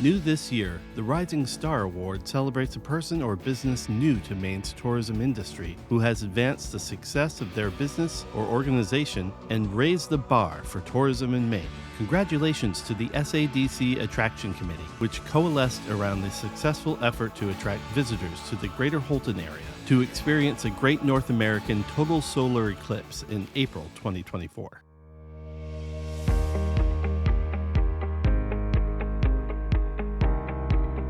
New this year, the Rising Star Award celebrates a person or business new to Maine's tourism industry who has advanced the success of their business or organization and raised the bar for tourism in Maine. Congratulations to the SADC Attraction Committee, which coalesced around the successful effort to attract visitors to the greater Houlton area to experience a great North American total solar eclipse in April 2024.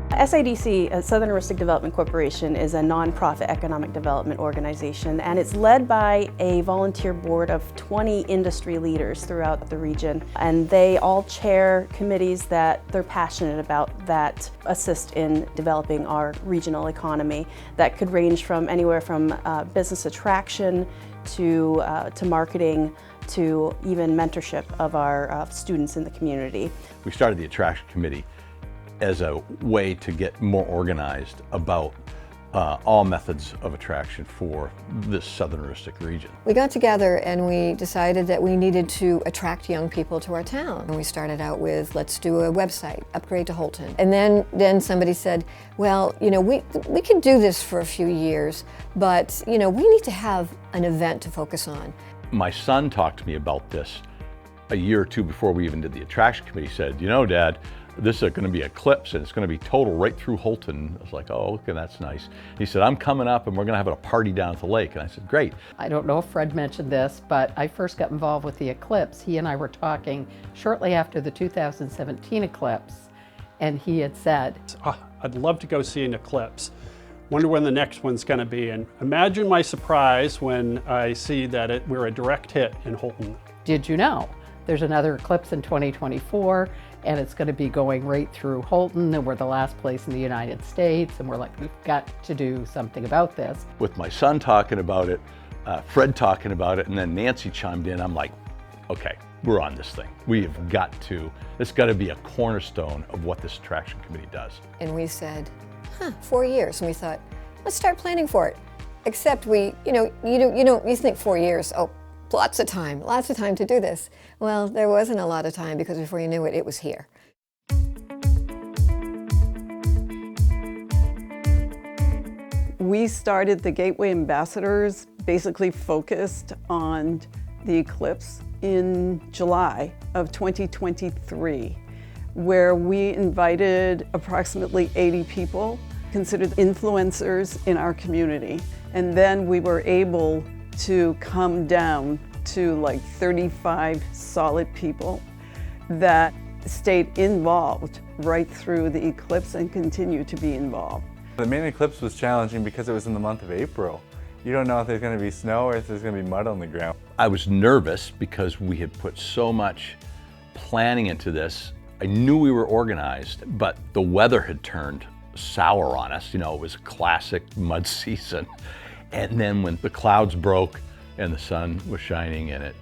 SADC, Southern Aroostook Development Corporation, is a nonprofit economic development organization, and it's led by a volunteer board of 20 industry leaders throughout the region. And they all chair committees that they're passionate about that assist in developing our regional economy. That could range from anywhere from business attraction to marketing to even mentorship of our students in the community. We started the Attraction Committee as a way to get more organized about all methods of attraction for this Southern Aroostook region. We got together and we decided that we needed to attract young people to our town. And we started out with, let's do a website, upgrade to Houlton. And then somebody said, well, you know, we can do this for a few years, but you know, we need to have an event to focus on. My son talked to me about this a year or two before we even did the Attraction Committee. He said, you know, Dad, this is going to be eclipse and it's going to be total right through Houlton. I was like, oh, okay, that's nice. He said, I'm coming up and we're going to have a party down at the lake. And I said, great. I don't know if Fred mentioned this, but I first got involved with the eclipse. He and I were talking shortly after the 2017 eclipse, and he had said, I'd love to go see an eclipse. Wonder when the next one's going to be. And imagine my surprise when I see that we're a direct hit in Houlton. Did you know? There's another eclipse in 2024, and it's going to be going right through Houlton, and we're the last place in the United States, and we're like, we've got to do something about this. With my son talking about it, Fred talking about it, and then Nancy chimed in, I'm like, okay, we're on this thing. We have got to, it's got to be a cornerstone of what this Attraction Committee does. And we said, 4 years, and we thought, let's start planning for it. Except you think 4 years, oh, lots of time to do this. Well, there wasn't a lot of time because before you knew it, it was here. We started the Gateway Ambassadors basically focused on the eclipse in July of 2023, where we invited approximately 80 people considered influencers in our community. And then we were able to come down to like 35 solid people that stayed involved right through the eclipse and continue to be involved. The Maine eclipse was challenging because it was in the month of April. You don't know if there's going to be snow or if there's going to be mud on the ground. I was nervous because we had put so much planning into this. I knew we were organized, but the weather had turned sour on us. You know, it was classic mud season. And then when the clouds broke and the sun was shining and it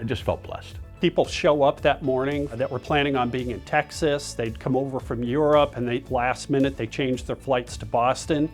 just felt blessed. People show up that morning that were planning on being in Texas. They'd come over from Europe, and last minute they changed their flights to Boston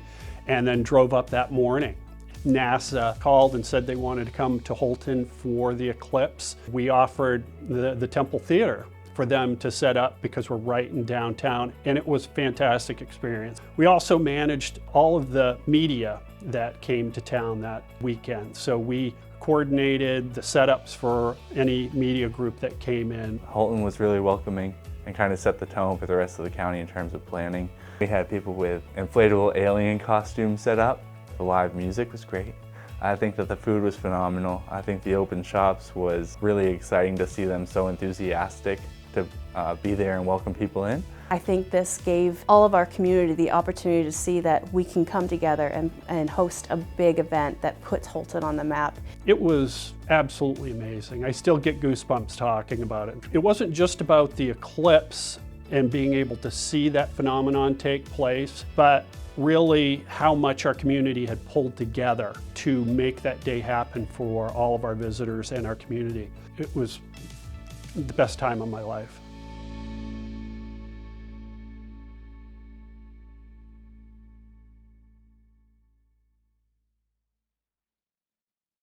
and then drove up that morning. NASA called and said they wanted to come to Houlton for the eclipse. We offered the Temple Theater for them to set up because we're right in downtown, and it was a fantastic experience. We also managed all of the media that came to town that weekend. So we coordinated the setups for any media group that came in. Houlton was really welcoming and kind of set the tone for the rest of the county in terms of planning. We had people with inflatable alien costumes set up. The live music was great. I think that the food was phenomenal. I think the open shops was really exciting to see them so enthusiastic to be there and welcome people in. I think this gave all of our community the opportunity to see that we can come together and host a big event that puts Houlton on the map. It was absolutely amazing. I still get goosebumps talking about it. It wasn't just about the eclipse and being able to see that phenomenon take place, but really how much our community had pulled together to make that day happen for all of our visitors and our community. It was the best time of my life.